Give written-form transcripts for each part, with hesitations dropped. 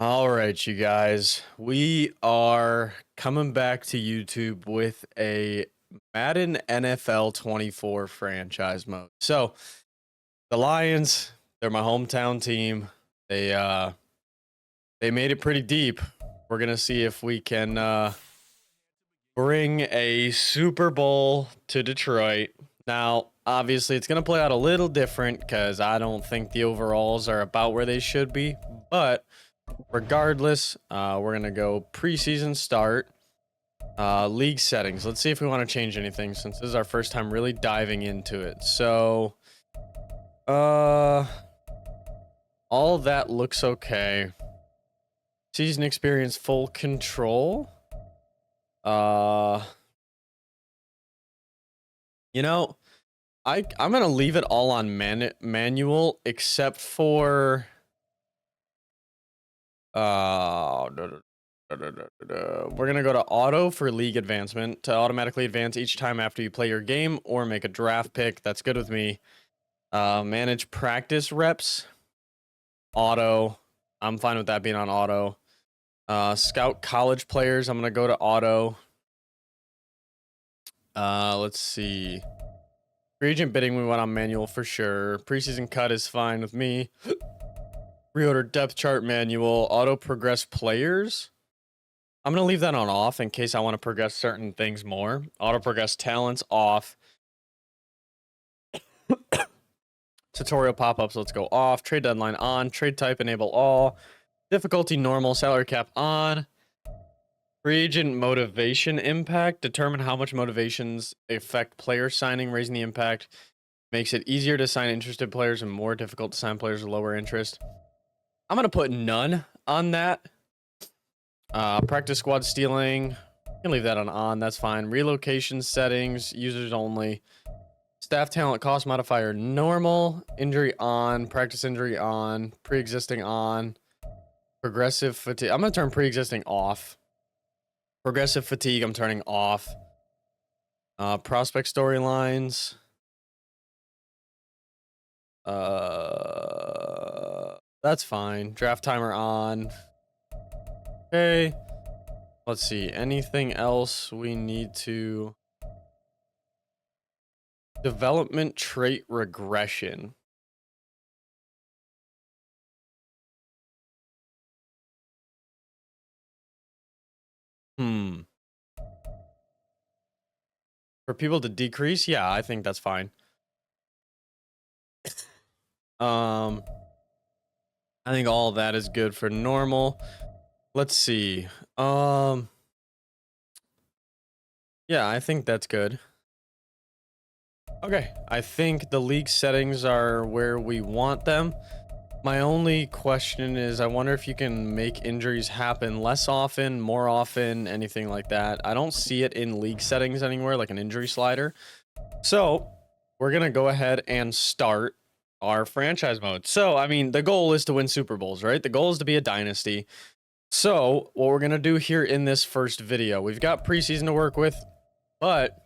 All right, you guys, we are coming back to YouTube with a Madden NFL 24 franchise mode. So, the Lions, they're my hometown team. They made it pretty deep. We're going to see if we can bring a Super Bowl to Detroit. Now, obviously, it's going to play out a little different cuz I don't think the overalls are about where they should be, but regardless, we're gonna go preseason start, league settings. Let's see if we want to change anything since this is our first time really diving into it. So, all that looks okay. Season experience full control. You know, I'm gonna leave it all on manual except for we're gonna go to auto for league advancement to automatically advance each time after you play your game or make a draft pick. That's good with me. Manage practice reps, auto. I'm fine with that being on auto. Scout college players. I'm gonna go to auto. Let's see. Free agent bidding, we went on manual for sure. Preseason cut is fine with me. Reorder depth chart manual. Auto progress players. I'm going to leave that on off in case I want to progress certain things more. Auto progress talents off. Tutorial pop-ups, let's go off. Trade deadline on. Trade type enable all. Difficulty normal. Salary cap on. Free agent motivation impact. Determine how much motivations affect player signing, raising the impact. Makes it easier to sign interested players and more difficult to sign players with lower interest. I'm going to put none on that. Practice squad stealing. You can leave that on. That's fine. Relocation settings. Users only. Staff talent cost modifier normal. Injury on. Practice injury on. Pre-existing on. Progressive fatigue. I'm going to turn pre-existing off. Progressive fatigue I'm turning off. Prospect storylines. That's fine. Draft timer on. Okay. Let's see. Anything else we need to... Development trait regression. For people to decrease? Yeah, I think that's fine. I think all of that is good for normal. Let's see. Yeah, I think that's good. Okay, I think the league settings are where we want them. My only question is, I wonder if you can make injuries happen less often, more often, anything like that. I don't see it in league settings anywhere, like an injury slider. So we're going to go ahead and start our franchise mode. So, I mean, the goal is to win Super Bowls, right? The goal is to be a dynasty. So what we're going to do here in this first video, we've got preseason to work with, but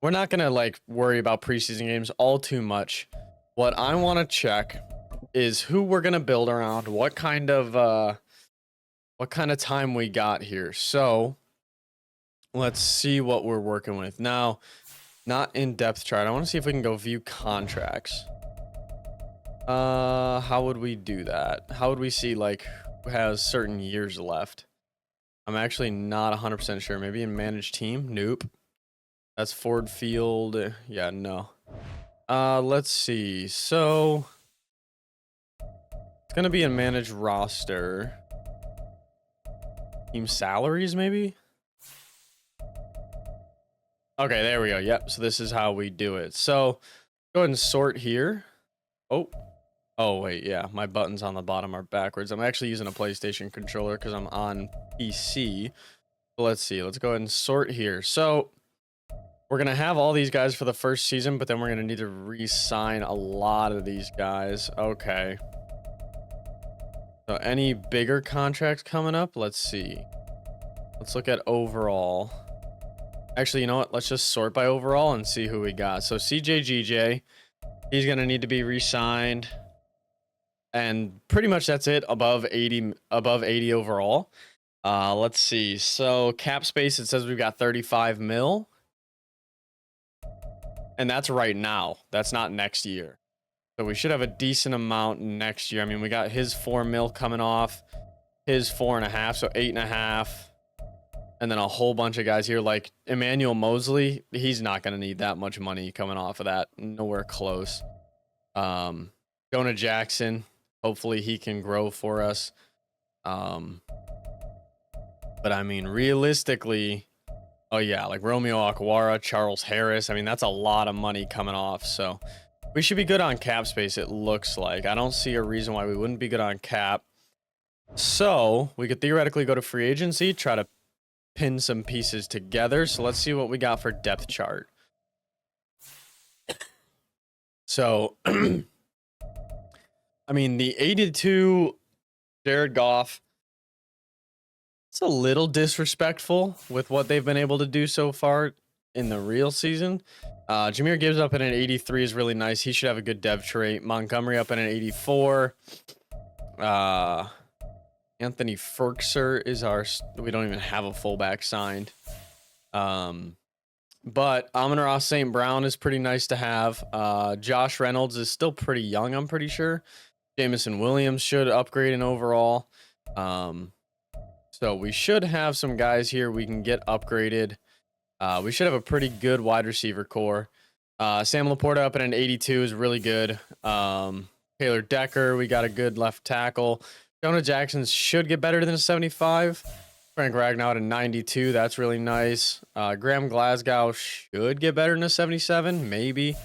we're not going to like worry about preseason games all too much. What I want to check is who we're going to build around, what kind of time we got here. So let's see what we're working with. Now, not in depth chart. I want to see if we can go view contracts. How would we do that? How would we see like who has certain years left? I'm actually not 100% sure. Maybe in manage team? Nope. That's Ford Field. Yeah, no. Let's see. So it's gonna be in manage roster. Team salaries, maybe? Okay, there we go. Yep. So this is how we do it. So go ahead and sort here. Oh, wait. Yeah, my buttons on the bottom are backwards. I'm actually using a PlayStation controller because I'm on PC. But let's see. Let's go ahead and sort here. So we're going to have all these guys for the first season, but then we're going to need to re-sign a lot of these guys. Okay. So any bigger contracts coming up? Let's see. Let's look at overall. Actually, you know what? Let's just sort by overall and see who we got. So CJGJ, he's going to need to be re-signed. And pretty much that's it. Above 80 overall. Let's see. So cap space, it says we've got 35 mil. And that's right now. That's not next year. So we should have a decent amount next year. I mean, we got his 4 mil coming off, his 4.5, so 8.5. And then a whole bunch of guys here like Emmanuel Mosley. He's not going to need that much money coming off of that. Nowhere close. Jonah Jackson. Hopefully he can grow for us. But I mean, realistically, oh yeah, like Romeo Aquara, Charles Harris. I mean, that's a lot of money coming off. So we should be good on cap space, it looks like. I don't see a reason why we wouldn't be good on cap. So we could theoretically go to free agency, try to pin some pieces together. So let's see what we got for depth chart. So, I mean, the 82 Jared Goff, it's a little disrespectful with what they've been able to do so far in the real season. Jahmyr Gibbs up at an 83 is really nice. He should have a good depth trait. Montgomery up at an 84. Anthony Ferkser is our... We don't even have a fullback signed. But Amon-Ra St. Brown is pretty nice to have. Josh Reynolds is still pretty young, I'm pretty sure. Jameson Williams should upgrade in overall. So we should have some guys here we can get upgraded. We should have a pretty good wide receiver core. Sam Laporta up at an 82 is really good. Taylor Decker, we got a good left tackle. Jonah Jackson should get better than a 75. Frank Ragnow at a 92. That's really nice. Graham Glasgow should get better than a 77. Maybe.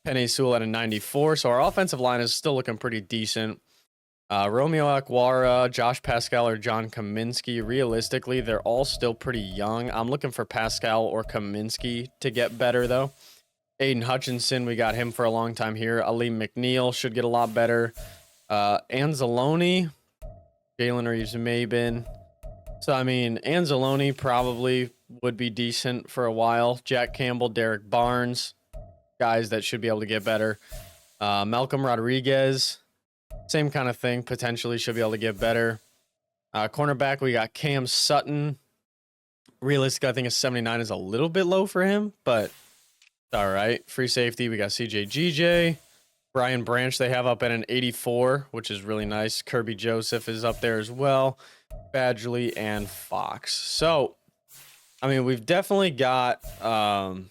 Penei Sewell at a 94. So our offensive line is still looking pretty decent. Romeo Aquara, Josh Pascal, or John Kaminsky. Realistically, they're all still pretty young. I'm looking for Pascal or Kaminsky to get better, though. Aiden Hutchinson, we got him for a long time here. Ali McNeil should get a lot better. Anzalone, Jalen Reeves-Maybin. So, I mean, Anzalone probably would be decent for a while. Jack Campbell, Derek Barnes, guys that should be able to get better. Malcolm Rodriguez, same kind of thing, potentially should be able to get better. Cornerback, we got Cam Sutton. Realistically, I think a 79 is a little bit low for him, but all right. Free safety, we got CJ GJ. Brian Branch, they have up at an 84, which is really nice. Kirby Joseph is up there as well. Badgley and Fox. So, I mean, we've definitely got a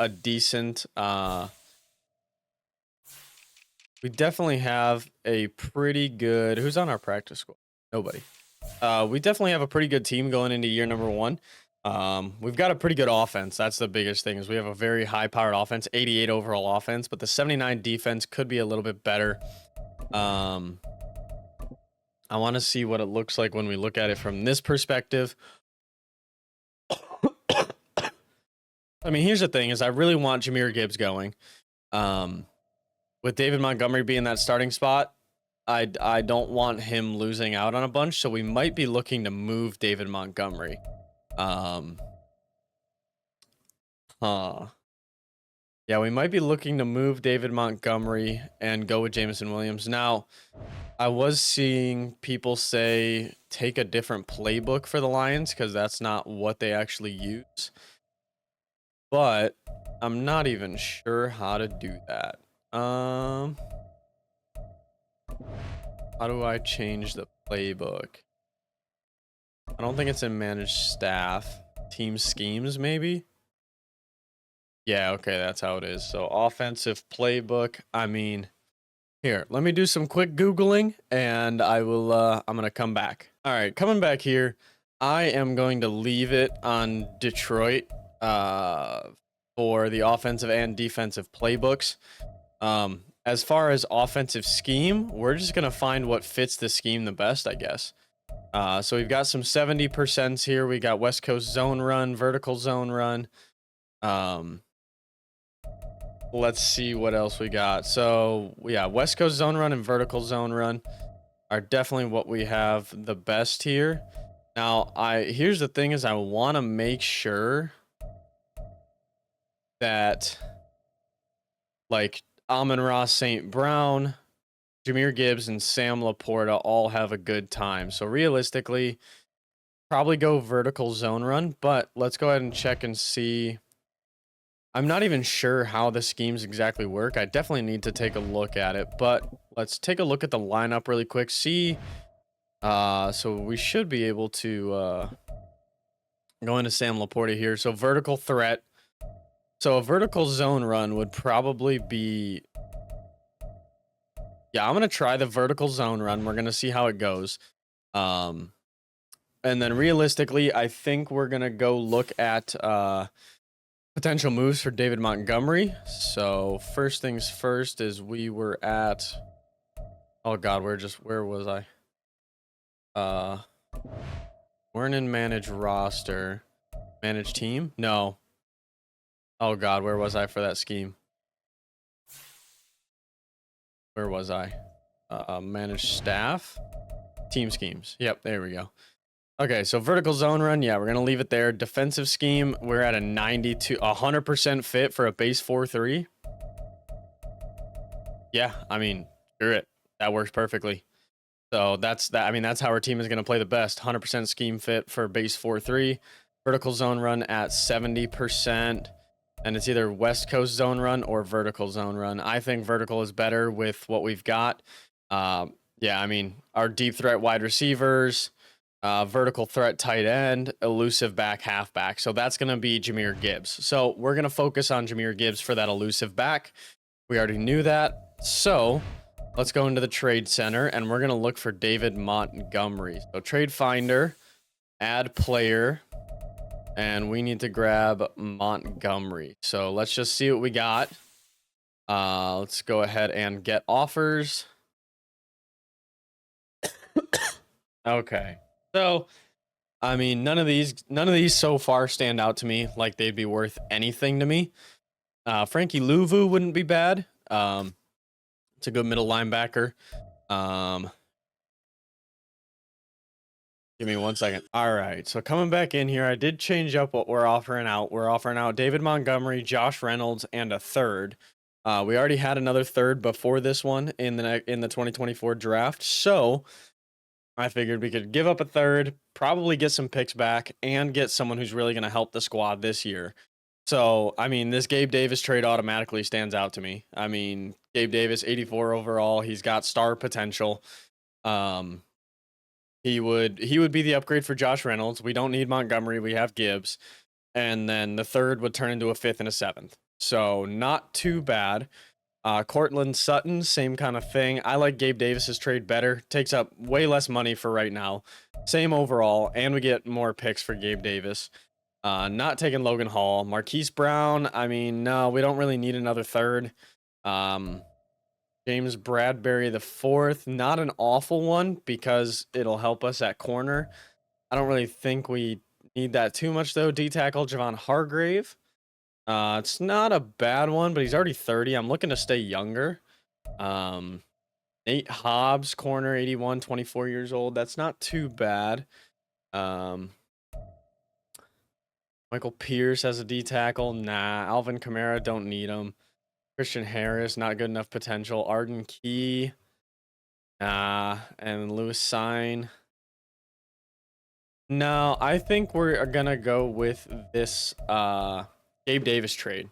decent we definitely have a pretty good... Who's on our practice squad? Nobody. We definitely have a pretty good team going into year number 1. We've got a pretty good offense. That's the biggest thing, is we have a very high-powered offense, 88 overall offense, but the 79 defense could be a little bit better. I want to see what it looks like when we look at it from this perspective. I mean, here's the thing, is I really want Jahmyr Gibbs going. With David Montgomery being that starting spot, I don't want him losing out on a bunch, so we might be looking to move David Montgomery. Yeah, we might be looking to move David Montgomery and go with Jameson Williams. Now, I was seeing people say take a different playbook for the Lions because that's not what they actually use. But I'm not even sure how to do that. How do I change the playbook? I don't think it's in managed staff. Team schemes, maybe? Yeah, okay, that's how it is. So offensive playbook. I mean, here, let me do some quick Googling and I will, I'm going to come back. All right, coming back here. I am going to leave it on Detroit for the offensive and defensive playbooks. As far as offensive scheme, we're just going to find what fits the scheme the best, I guess. So we've got some 70% here. We got West Coast zone run, vertical zone run. Let's see what else we got. So yeah, West Coast zone run and vertical zone run are definitely what we have the best here. Now, here's the thing is I want to make sure that, like, Amon-Ra St. Brown, Jahmyr Gibbs, and Sam Laporta all have a good time. So realistically, probably go vertical zone run, but let's go ahead and check and see. I'm not even sure how the schemes exactly work. I definitely need to take a look at it, but let's take a look at the lineup really quick. See, so we should be able to go into Sam Laporta here. So vertical threat. So a vertical zone run would probably be... Yeah, I'm going to try the vertical zone run. We're going to see how it goes. And then realistically, I think we're going to go look at potential moves for David Montgomery. So first things first is we were at... Oh God, where was I? We're in manage roster. Manage team? No. Oh God, where was I for that scheme? Where was I? Manage staff? Team schemes. Yep, there we go. Okay, so vertical zone run, yeah, we're going to leave it there. Defensive scheme, we're at a 100% fit for a base 4-3. Yeah, I mean, screw it. That works perfectly. So that's that. I mean, that's how our team is going to play the best. 100% scheme fit for base 4-3. Vertical zone run at 70%. And it's either West Coast zone run or vertical zone run. I think vertical is better with what we've got. Yeah, I mean, our deep threat wide receivers, vertical threat tight end, elusive back, halfback. So that's going to be Jahmyr Gibbs. So we're going to focus on Jahmyr Gibbs for that elusive back. We already knew that. So let's go into the trade center and we're going to look for David Montgomery. So trade finder, add player, and we need to grab Montgomery. So let's just see what we got. Let's go ahead and get offers. Okay. So, I mean, none of these so far stand out to me like they'd be worth anything to me. Frankie Louvu wouldn't be bad. It's a good middle linebacker. Give me 1 second. All right, so coming back in here, I did change up what we're offering out. We're offering out David Montgomery, Josh Reynolds, and a third. We already had another third before this one in the 2024 draft, so I figured we could give up a third, probably get some picks back, and get someone who's really going to help the squad this year. So, I mean, this Gabe Davis trade automatically stands out to me. I mean, Gabe Davis, 84 overall. He's got star potential. He would be the upgrade for Josh Reynolds. We don't need Montgomery. We have Gibbs. And then the third would turn into a fifth and a seventh. So not too bad. Cortland Sutton, same kind of thing. I like Gabe Davis's trade better. Takes up way less money for right now. Same overall. And we get more picks for Gabe Davis. Not taking Logan Hall. Marquise Brown, I mean, no, we don't really need another third. James Bradbury the fourth, not an awful one because it'll help us at corner. I don't really think we need that too much though. D tackle Javon Hargrave. It's not a bad one, but he's already 30. I'm looking to stay younger. Nate Hobbs, corner, 81, 24 years old. That's not too bad. Michael Pierce as a D tackle. Nah. Alvin Kamara, don't need him. Christian Harris, not good enough potential. Arden Key. Nah. And Lewis Sign. No, I think we're gonna go with this Gabe Davis trade.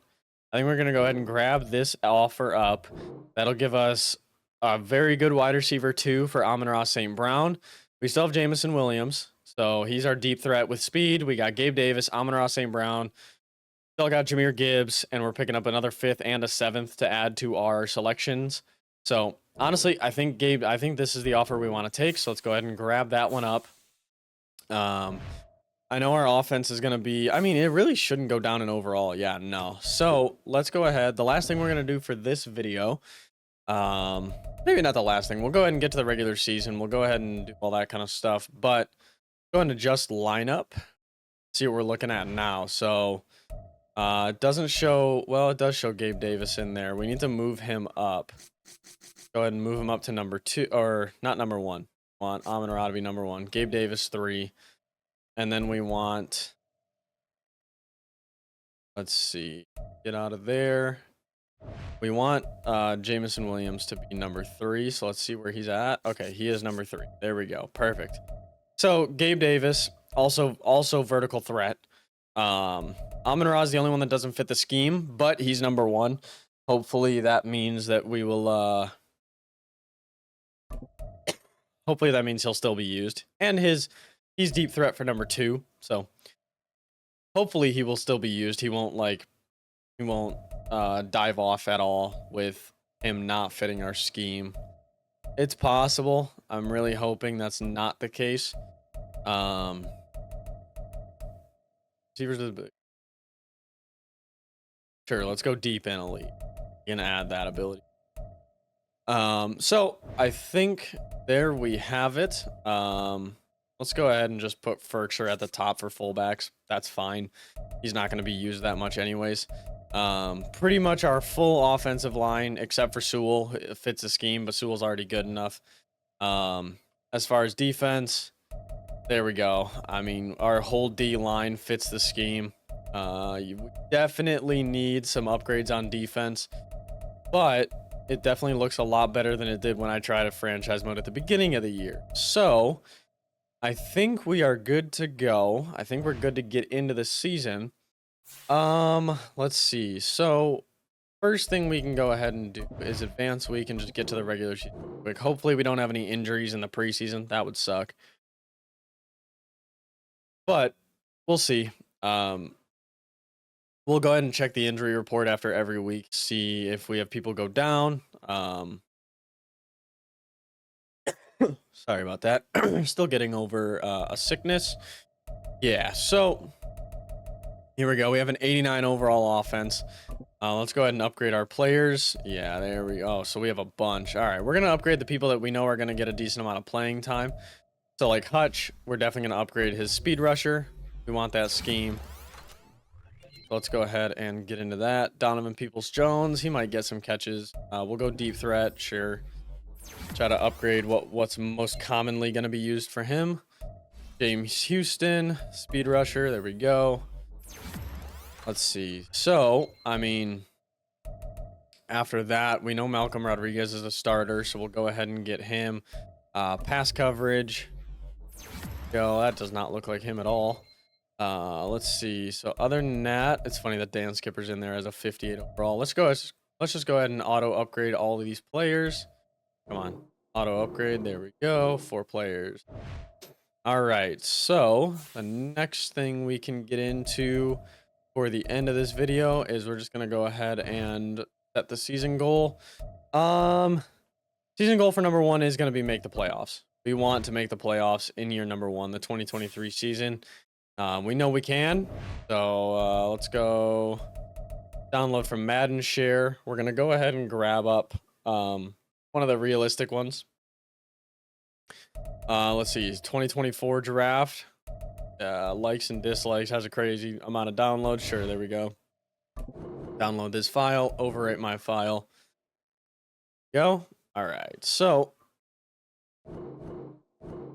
I think we're gonna go ahead and grab this offer up. That'll give us a very good wide receiver too for Amon-Ra St. Brown. We still have Jamison Williams, so he's our deep threat with speed. We got Gabe Davis, Amon-Ra St. Brown. Still got Jahmyr Gibbs, and we're picking up another fifth and a seventh to add to our selections. So honestly, I think this is the offer we want to take. So let's go ahead and grab that one up. I know our offense is going to be, I mean, it really shouldn't go down in overall. Yeah, no. So let's go ahead. The last thing we're going to do for this video, maybe not the last thing. We'll go ahead and get to the regular season. We'll go ahead and do all that kind of stuff, but go ahead and adjust lineup. See what we're looking at now. So it doesn't show, well, it does show Gabe Davis in there. We need to move him up. Go ahead and move him up to number 2, or not number 1. I want Amon-Ra to be number 1. Gabe Davis 3. And then we want, let's see, get out of there. We want Jamison Williams to be number 3, so let's see where he's at. Okay, he is number 3. There we go. Perfect. So Gabe Davis, also vertical threat. Amon-Ra is the only one that doesn't fit the scheme, but he's number 1. Hopefully that means that we will hopefully that means he'll still be used. And he's deep threat for number 2, so hopefully he will still be used. He won't dive off at all with him not fitting our scheme. It's possible. I'm really hoping that's not the case. Sure, let's go deep in elite. Gonna add that ability. So I think there we have it. Let's go ahead and just put Ferkshire at the top for fullbacks. That's fine. He's not going to be used that much anyways. Pretty much our full offensive line, except for Sewell, fits the scheme, but Sewell's already good enough. As far as defense, there we go. I mean, our whole D line fits the scheme. You definitely need some upgrades on defense, but it definitely looks a lot better than it did when I tried a franchise mode at the beginning of the year. So I think we are good to go. I think we're good to get into the season. Let's see. So first thing we can go ahead and do is advance week and just get to the regular season quick. Hopefully we don't have any injuries in the preseason. That would suck. But we'll see. We'll go ahead and check the injury report after every week, see if we have people go down. Sorry about that. Still getting over a sickness. Yeah, so here we go. We have an 89 overall offense. Let's go ahead and upgrade our players. Yeah, there we go. So we have a bunch. All right, we're going to upgrade the people that we know are going to get a decent amount of playing time. So like Hutch, we're definitely going to upgrade his speed rusher. We want that scheme. So let's go ahead and get into that. Donovan Peoples-Jones, he might get some catches. We'll go deep threat, sure. Try to upgrade what's most commonly going to be used for him. James Houston, speed rusher. There we go. Let's see. So, I mean, after that, we know Malcolm Rodriguez is a starter, so we'll go ahead and get him. Pass coverage. Yo, that does not look like him at all. Let's see. So other than that, it's funny that Dan Skipper's in there as a 58 overall. Let's just go ahead and auto upgrade all of these players. Come on, auto upgrade. There we go. 4 players. All right. So the next thing we can get into for the end of this video is we're just gonna go ahead and set the season goal. Season goal for number 1 is gonna be make the playoffs. We want to make the playoffs in year number 1, the 2023 season. We know we can. So let's go download from Madden share. We're gonna go ahead and grab up one of the realistic ones. Let's see, 2024 draft. Likes and dislikes, has a crazy amount of downloads. Sure, there we go. Download this file, overwrite my file. Go. All right, so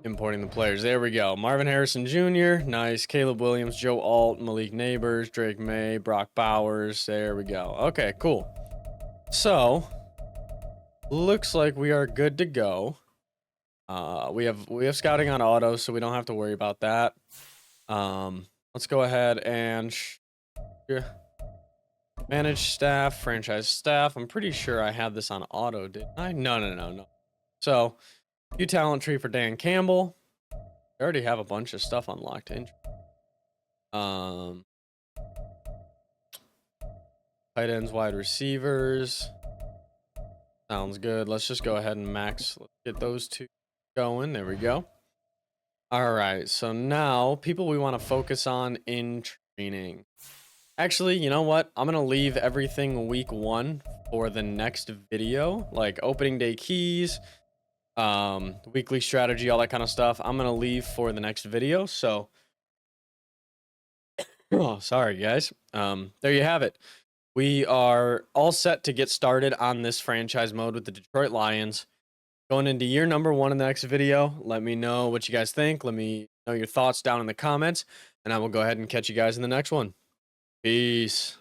importing the players. There we go. Marvin Harrison Jr. Nice. Caleb Williams, Joe Alt, Malik Neighbors, Drake May, Brock Bowers. There we go. Okay, cool. So looks like we are good to go. We have scouting on auto, so we don't have to worry about that. Let's go ahead and manage staff, franchise staff. I'm pretty sure I had this on auto, didn't I? No. So new talent tree for Dan Campbell. I already have a bunch of stuff unlocked. Tight ends, wide receivers. Sounds good. Let's just go ahead and max. Let's get those 2 going. There we go. All right. So now people we want to focus on in training. Actually, you know what? I'm going to leave everything week 1 for the next video, like opening day keys, weekly strategy, all that kind of stuff. I'm going to leave for the next video. So, oh, sorry guys. There you have it. We are all set to get started on this franchise mode with the Detroit Lions. Going into year number 1 in the next video. Let me know what you guys think. Let me know your thoughts down in the comments, and I will go ahead and catch you guys in the next one. Peace.